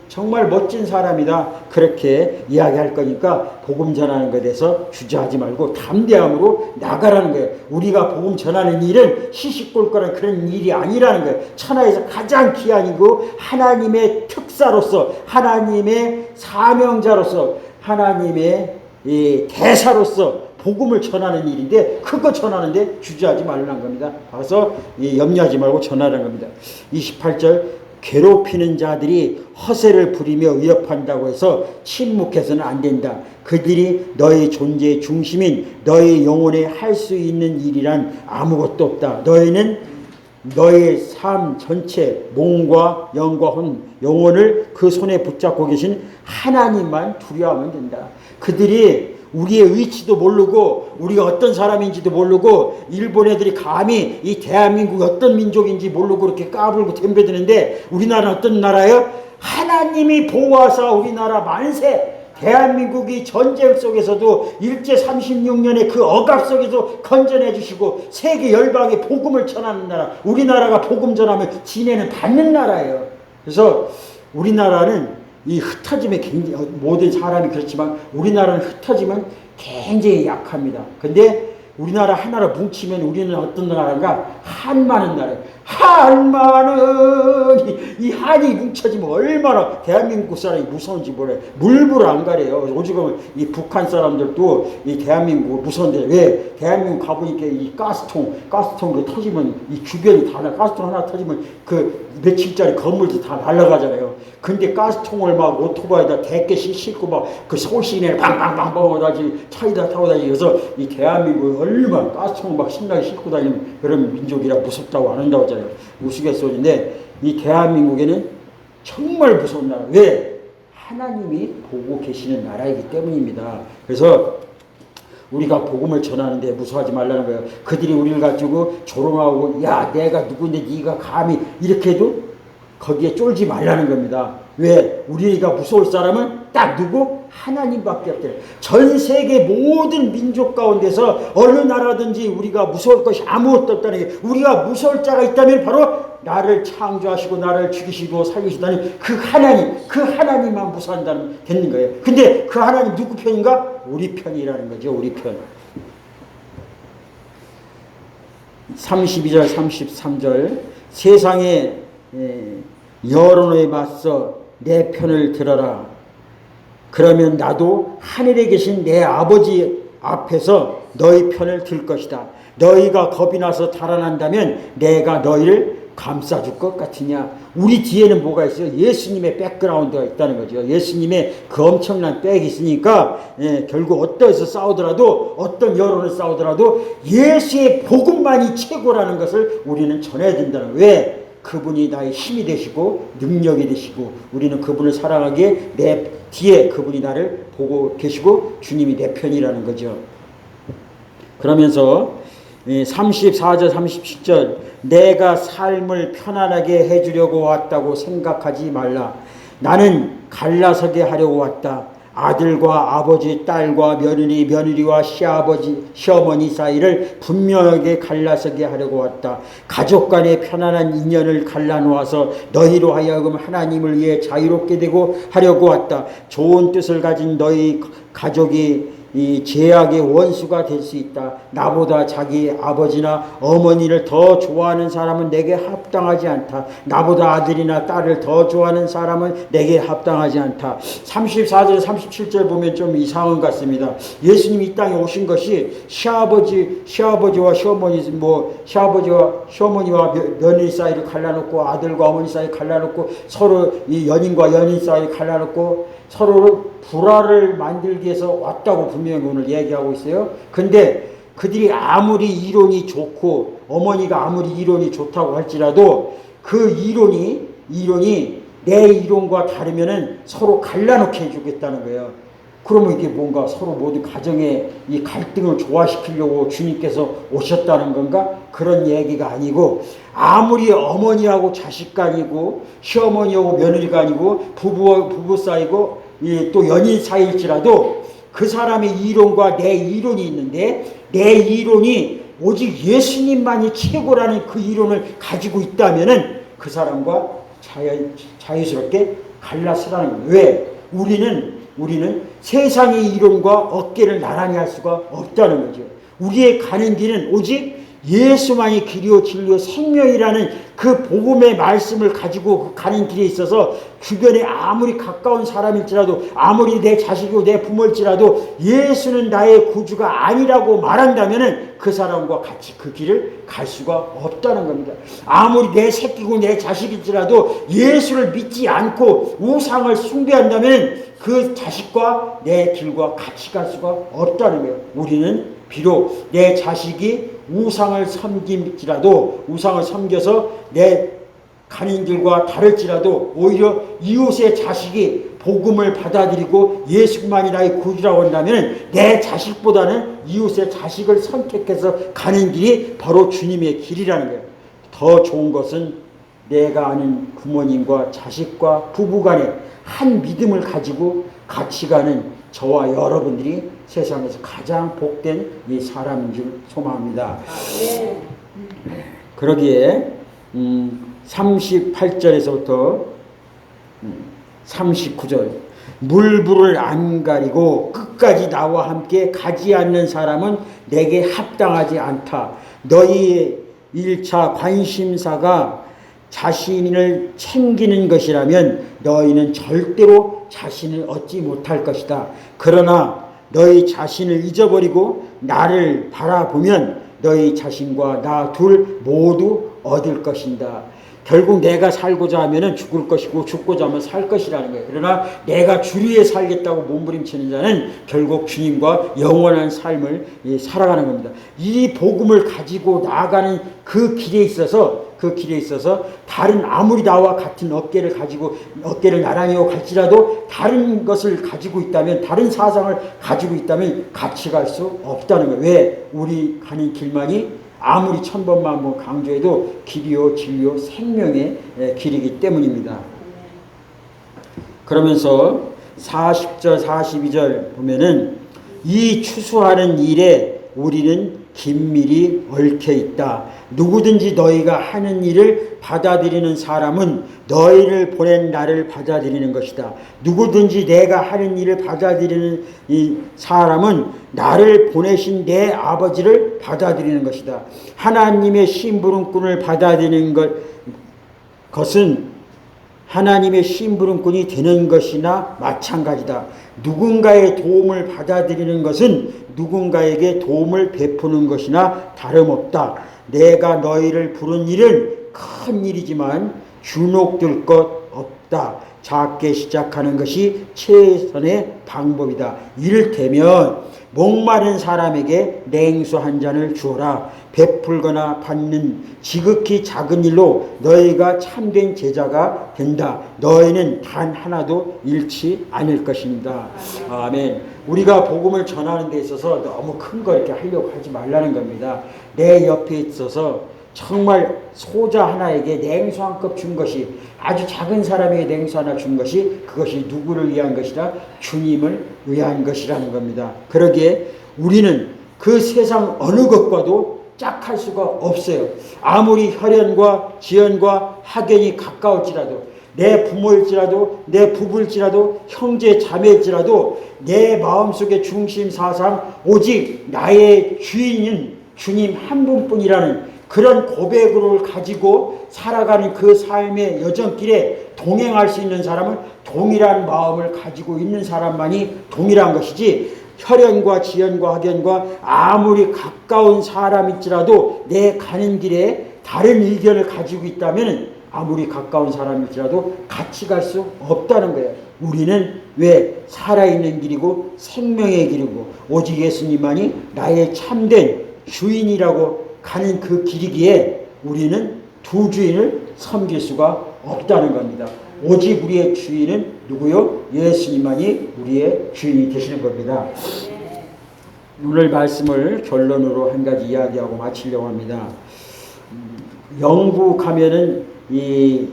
정말 멋진 사람이다. 그렇게 이야기할 거니까 복음 전하는 것에 대해서 주저하지 말고 담대함으로 나가라는 거예요. 우리가 복음 전하는 일은 시시콜콜한 그런 일이 아니라는 거예요. 천하에서 가장 귀한 이고 하나님의 특사로서 하나님의 사명자로서 하나님의 이 대사로서 복음을 전하는 일인데 그거 전하는데 주저하지 말라는 겁니다. 봐서 염려하지 말고 전하라는 겁니다. 28절 괴롭히는 자들이 허세를 부리며 위협한다고 해서 침묵해서는 안 된다. 그들이 너의 존재의 중심인 너의 영혼에 할 수 있는 일이란 아무것도 없다. 너희는 너의 삶 전체 몸과 영과 영혼을 그 손에 붙잡고 계신 하나님만 두려워하면 된다. 그들이 우리의 위치도 모르고 우리가 어떤 사람인지도 모르고 일본 애들이 감히 이 대한민국이 어떤 민족인지 모르고 그렇게 까불고 덤벼드는데 우리나라는 어떤 나라예요? 하나님이 보호하사 우리나라 만세. 대한민국이 전쟁 속에서도 일제 36년의 그 억압 속에서 건전해 주시고 세계 열방에 복음을 전하는 나라. 우리나라가 복음 전하면 지네는 받는 나라예요. 그래서 우리나라는 이 흩어짐에 굉장히 모든 사람이 그렇지만 우리나라는 흩어지면 굉장히 약합니다. 근데 우리나라 하나로 뭉치면 우리는 어떤 나라인가? 한 많은 나라예요. 한 많은 이 한이 뭉쳐지면 얼마나 대한민국 사람이 무서운지 몰라요. 물불 안 가려요. 오죽하면 이 북한 사람들도 이 대한민국 무서운데 왜? 대한민국 가보니까 이 가스통 그 터지면 이 주변이 다 가스통 하나 터지면 그 며칠짜리 건물도 다 날아가잖아요. 근데 가스통을 막 오토바이에다 대개씩 싣고 막 그 서울 시내를 방방방 먹어다지 차에다 타고 다니면서 이 대한민국 얼마나 가스통을 막 신나게 싣고 다니는 그런 민족이라 무섭다고 안 한다고 하잖아요. 우스갯소리인데 이 대한민국에는 정말 무서운 나라. 왜? 하나님이 보고 계시는 나라이기 때문입니다. 그래서 우리가 복음을 전하는데 무서워하지 말라는 거예요. 그들이 우리를 가지고 조롱하고 야 내가 누군데 네가 감히 이렇게 해도 거기에 쫄지 말라는 겁니다. 왜? 우리가 무서울 사람은 딱 누구? 하나님밖에 없대요. 전 세계 모든 민족 가운데서 어느 나라든지 우리가 무서울 것이 아무것도 없다는 게 우리가 무서울 자가 있다면 바로 나를 창조하시고 나를 죽이시고 살리시다는 그 하나님만 무서워한다는 되는 거예요. 근데 그 하나님 누구 편인가? 우리 편이라는 거죠. 우리 편. 32절 33절 세상의 여론에 맞서 내 편을 들어라. 그러면 나도 하늘에 계신 내 아버지 앞에서 너희 편을 들 것이다. 너희가 겁이 나서 달아난다면 내가 너희를 감싸줄 것 같으냐? 우리 뒤에는 뭐가 있어요? 예수님의 백그라운드가 있다는 거죠. 예수님의 그 엄청난 백이 있으니까 결국 어떠해서 싸우더라도 어떤 여론을 싸우더라도 예수의 복음만이 최고라는 것을 우리는 전해야 된다는 거예요. 왜? 그분이 나의 힘이 되시고 능력이 되시고 우리는 그분을 사랑하기에 내 뒤에 그분이 나를 보고 계시고 주님이 내 편이라는 거죠. 그러면서 34절 37절 내가 삶을 편안하게 해주려고 왔다고 생각하지 말라. 나는 갈라서게 하려고 왔다. 아들과 아버지, 딸과 며느리, 며느리와 시아버지, 시어머니 사이를 분명하게 갈라서게 하려고 왔다. 가족 간의 편안한 인연을 갈라놓아서 너희로 하여금 하나님을 위해 자유롭게 되고 하려고 왔다. 좋은 뜻을 가진 너희 가족이 이 죄악의 원수가 될 수 있다. 나보다 자기 아버지나 어머니를 더 좋아하는 사람은 내게 합당하지 않다. 나보다 아들이나 딸을 더 좋아하는 사람은 내게 합당하지 않다. 34절 37절 보면 좀 이상한 것 같습니다. 예수님이 이 땅에 오신 것이 시아버지와 시어머니 시아버지와 시어머니와 며느리 사이를 갈라놓고 아들과 어머니 사이 갈라놓고 서로 이 연인과 연인 사이 갈라놓고 서로 불화를 만들기 위해서 왔다고 분명히 오늘 얘기하고 있어요. 근데 그들이 아무리 이론이 좋고 어머니가 아무리 이론이 좋다고 할지라도 그 이론이 내 이론과 다르면은 서로 갈라놓게 해주겠다는 거예요. 그러면 이게 뭔가 서로 모두 가정의 이 갈등을 조화시키려고 주님께서 오셨다는 건가? 그런 얘기가 아니고 아무리 어머니하고 자식 간이고 시어머니하고 며느리가 아니고 부부 사이고 또 연인 사이일지라도 그 사람의 이론과 내 이론이 있는데 내 이론이 오직 예수님만이 최고라는 그 이론을 가지고 있다면은 그 사람과 자유스럽게 갈라서라는 거예요. 왜? 우리는 세상의 이론과 어깨를 나란히 할 수가 없다는 거죠. 우리의 가는 길은 오직 예수만이 길이요 진리요 생명이라는 그 복음의 말씀을 가지고 가는 길에 있어서 주변에 아무리 가까운 사람일지라도 아무리 내 자식이고 내 부모일지라도 예수는 나의 구주가 아니라고 말한다면 그 사람과 같이 그 길을 갈 수가 없다는 겁니다. 아무리 내 새끼고 내 자식일지라도 예수를 믿지 않고 우상을 숭배한다면 그 자식과 내 길과 같이 갈 수가 없다는 거예요. 우리는 비록 내 자식이 우상을 섬겨서 내 가는 길과 다를지라도 오히려 이웃의 자식이 복음을 받아들이고 예수만이 나의 구주라고 한다면 내 자식보다는 이웃의 자식을 선택해서 가는 길이 바로 주님의 길이라는 거예요. 더 좋은 것은 내가 아는 부모님과 자식과 부부간의 한 믿음을 가지고 같이 가는 저와 여러분들이 세상에서 가장 복된 이 사람인 줄 소망합니다. 그러기에 38절에서부터 39절 물불을 안 가리고 끝까지 나와 함께 가지 않는 사람은 내게 합당하지 않다. 너희의 1차 관심사가 자신을 챙기는 것이라면 너희는 절대로 자신을 얻지 못할 것이다. 그러나 너희 자신을 잊어버리고 나를 바라보면 너희 자신과 나 둘 모두 얻을 것이다. 결국 내가 살고자 하면 죽을 것이고 죽고자 하면 살 것이라는 거예요. 그러나 내가 주 위에 살겠다고 몸부림치는 자는 결국 주님과 영원한 삶을 살아가는 겁니다. 이 복음을 가지고 나아가는 그 길에 있어서 다른 아무리 나와 같은 어깨를 나란히 하고 갈지라도 다른 것을 가지고 있다면 다른 사상을 가지고 있다면 같이 갈 수 없다는 거예요. 왜? 우리 가는 길만이 아무리 천번만번 강조해도 길이요 진리요 생명의 길이기 때문입니다. 그러면서 40절 42절 보면은 이 추수하는 일에 우리는 긴밀히 얽혀 있다. 누구든지 너희가 하는 일을 받아들이는 사람은 너희를 보낸 나를 받아들이는 것이다. 누구든지 내가 하는 일을 받아들이는 이 사람은 나를 보내신 내 아버지를 받아들이는 것이다. 하나님의 심부름꾼을 받아들이는 것은 하나님의 심부름꾼이 되는 것이나 마찬가지다. 누군가의 도움을 받아들이는 것은 누군가에게 도움을 베푸는 것이나 다름없다. 내가 너희를 부른 일은 큰 일이지만 주눅들 것 없다. 작게 시작하는 것이 최선의 방법이다. 이를테면 목마른 사람에게 냉수 한 잔을 주어라. 베풀거나 받는 지극히 작은 일로 너희가 참된 제자가 된다. 너희는 단 하나도 잃지 않을 것입니다. 아멘. 우리가 복음을 전하는 데 있어서 너무 큰 거 이렇게 하려고 하지 말라는 겁니다. 내 옆에 있어서 정말 소자 하나에게 냉수 한 컵 준 것이, 아주 작은 사람에게 냉수 하나 준 것이, 그것이 누구를 위한 것이라? 주님을 위한 것이라는 겁니다. 그러기에 우리는 그 세상 어느 것과도 짝할 수가 없어요. 아무리 혈연과 지연과 학연이 가까울지라도, 내 부모일지라도, 내 부부일지라도, 형제 자매일지라도, 내 마음속의 중심 사상 오직 나의 주인은 주님 한 분뿐이라는 그런 고백을 가지고 살아가는 그 삶의 여정길에 동행할 수 있는 사람은 동일한 마음을 가지고 있는 사람만이 동일한 것이지, 혈연과 지연과 학연과 아무리 가까운 사람일지라도 내 가는 길에 다른 의견을 가지고 있다면 아무리 가까운 사람일지라도 같이 갈 수 없다는 거예요. 우리는 왜 살아있는 길이고 생명의 길이고 오직 예수님만이 나의 참된 주인이라고 가는 그 길이기에 우리는 두 주인을 섬길 수가 없다는 겁니다. 오직 우리의 주인은 누구요? 예수님만이 우리의 주인이 되시는 겁니다. 오늘 말씀을 결론으로 한 가지 이야기하고 마치려고 합니다. 영국 하면은 이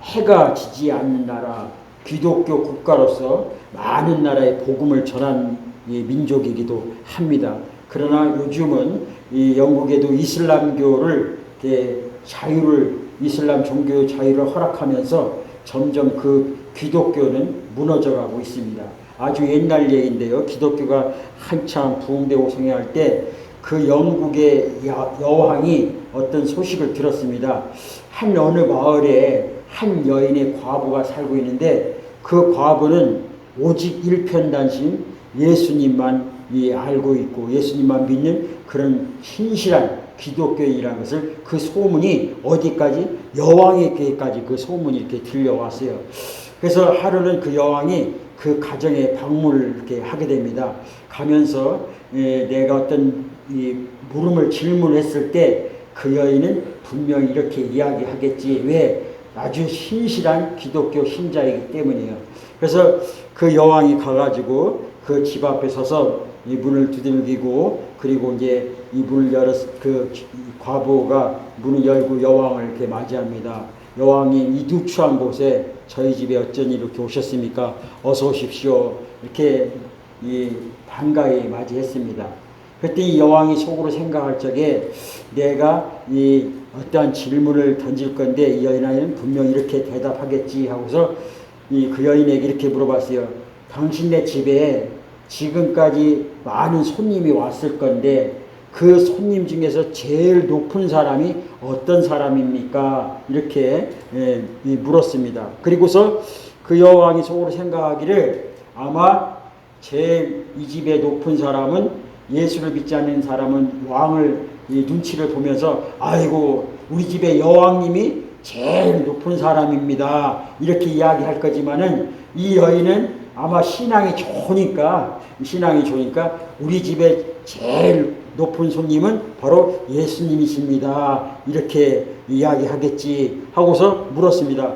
해가 지지 않는 나라, 기독교 국가로서 많은 나라에 복음을 전한 민족이기도 합니다. 그러나 요즘은 이 영국에도 이슬람교를 이슬람 종교 자유를 허락하면서 점점 그 기독교는 무너져가고 있습니다. 아주 옛날 얘기인데요. 기독교가 한참 부흥되고 성행할 때 그 영국의 여왕이 어떤 소식을 들었습니다. 한 어느 마을에 한 여인의 과부가 살고 있는데 그 과부는 오직 일편단심 예수님만 알고 있고 예수님만 믿는 그런 신실한 기독교인이라는 것을, 그 소문이 어디까지? 여왕에게까지 그 소문이 이렇게 들려왔어요. 그래서 하루는 그 여왕이 그 가정에 방문을 이렇게 하게 됩니다. 가면서 내가 어떤 물음을 질문했을 때 그 여인은 분명히 이렇게 이야기하겠지. 왜? 아주 신실한 기독교 신자이기 때문이에요. 그래서 그 여왕이 가가지고 그 집 앞에 서서 이 문을 두들기고, 그리고 이제 이 문을 그 과부가 문을 열고 여왕을 이렇게 맞이합니다. 여왕님, 이 누추한 곳에 저희 집에 어쩐 일로 이렇게 오셨습니까? 어서 오십시오. 이렇게 반가이 맞이했습니다. 그때 이 여왕이 속으로 생각할 적에 내가 어떠한 질문을 던질 건데 이 여인은 분명히 이렇게 대답하겠지 하고서 그 여인에게 이렇게 물어봤어요. 당신네 집에 지금까지 많은 손님이 왔을 건데 그 손님 중에서 제일 높은 사람이 어떤 사람입니까? 이렇게 물었습니다. 그리고서 그 여왕이 속으로 생각하기를 아마 제일 이 집에 높은 사람은, 예수를 믿지 않는 사람은 왕을 눈치를 보면서 아이고 우리 집에 여왕님이 제일 높은 사람입니다 이렇게 이야기할 거지만은, 이 여인은 아마 신앙이 좋으니까 우리 집에 제일 높은 손님은 바로 예수님이십니다 이렇게 이야기하겠지 하고서 물었습니다.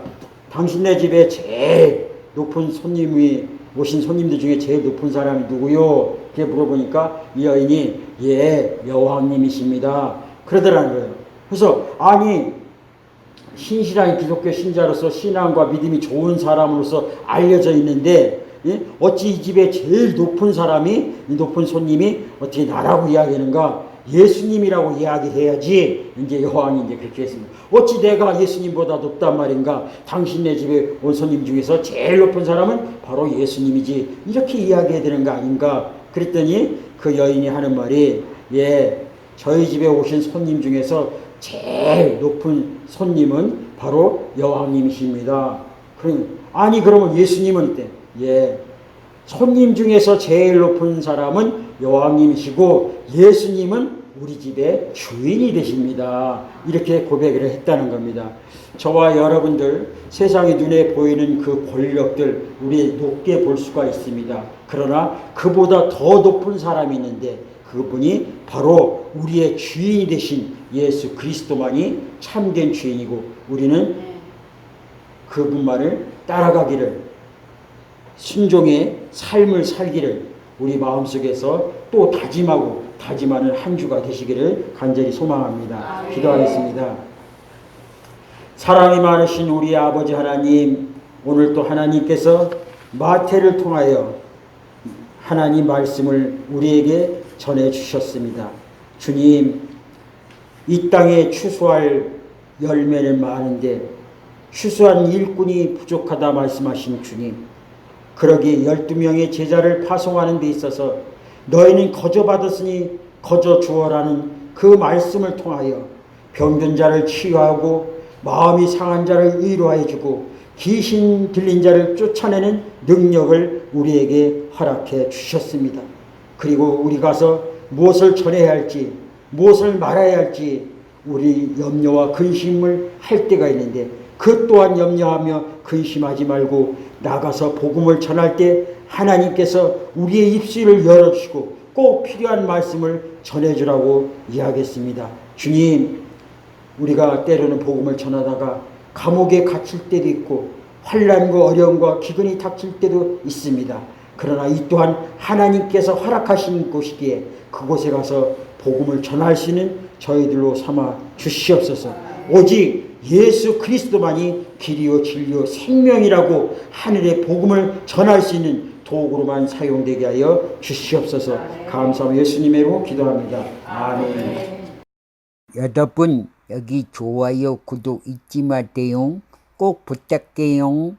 당신네 집에 제일 높은 오신 손님들 중에 제일 높은 사람이 누구요? 이렇게 물어보니까 이 여인이 여왕님이십니다 그러더라는 거예요. 그래서 아니, 신실한 기독교 신자로서 신앙과 믿음이 좋은 사람으로서 알려져 있는데 어찌 이 집에 제일 높은 사람이, 이 높은 손님이 어떻게 나라고 이야기하는가? 예수님이라고 이야기해야지. 이제 여왕이 이제 그렇게 했습니다. 어찌 내가 예수님보다 높단 말인가? 당신네 집에 온 손님 중에서 제일 높은 사람은 바로 예수님이지. 이렇게 이야기해야 되는 거 아닌가? 그랬더니 그 여인이 하는 말이 저희 집에 오신 손님 중에서 제일 높은 손님은 바로 여왕님이십니다. 아니 그러면 예수님은 어때? 손님 중에서 제일 높은 사람은 여왕님이시고 예수님은 우리 집의 주인이 되십니다. 이렇게 고백을 했다는 겁니다. 저와 여러분들 세상의 눈에 보이는 그 권력들 우리 높게 볼 수가 있습니다. 그러나 그보다 더 높은 사람이 있는데 그분이 바로 우리의 주인이 되신 예수 그리스도만이 참된 주인이고 우리는 그분만을 따라가기를 순종의 삶을 살기를 우리 마음속에서 또 다짐하는 한 주가 되시기를 간절히 소망합니다. 기도하겠습니다. 사랑이 많으신 우리 아버지 하나님, 오늘 또 하나님께서 마태를 통하여 하나님 말씀을 우리에게 전해주셨습니다. 주님, 이 땅에 추수할 열매는 많은데 추수한 일꾼이 부족하다 말씀하신 주님, 그러기에 12명의 제자를 파송하는 데 있어서 너희는 거저 받았으니 거저 주어라는 그 말씀을 통하여 병든 자를 치유하고 마음이 상한 자를 위로하여 주고 귀신 들린 자를 쫓아내는 능력을 우리에게 허락해 주셨습니다. 그리고 우리 가서 무엇을 전해야 할지 무엇을 말해야 할지 우리 염려와 근심을 할 때가 있는데 그 또한 염려하며 근심하지 말고 나가서 복음을 전할 때 하나님께서 우리의 입술을 열어주시고 꼭 필요한 말씀을 전해주라고 이야기했습니다. 주님, 우리가 때로는 복음을 전하다가 감옥에 갇힐 때도 있고 환난과 어려움과 기근이 닥칠 때도 있습니다. 그러나 이 또한 하나님께서 허락하신 곳이기에 그곳에 가서 복음을 전할 수 있는 저희들로 삼아 주시옵소서. 오직 예수 그리스도만이 길이요 진리요 생명이라고 하늘의 복음을 전할 수 있는 도구로만 사용되게 하여 주시옵소서. 감사하며 예수님의 이름으로 기도합니다. 아멘. 여러분 여기 좋아요 구독 잊지 마세요. 꼭 부탁해요.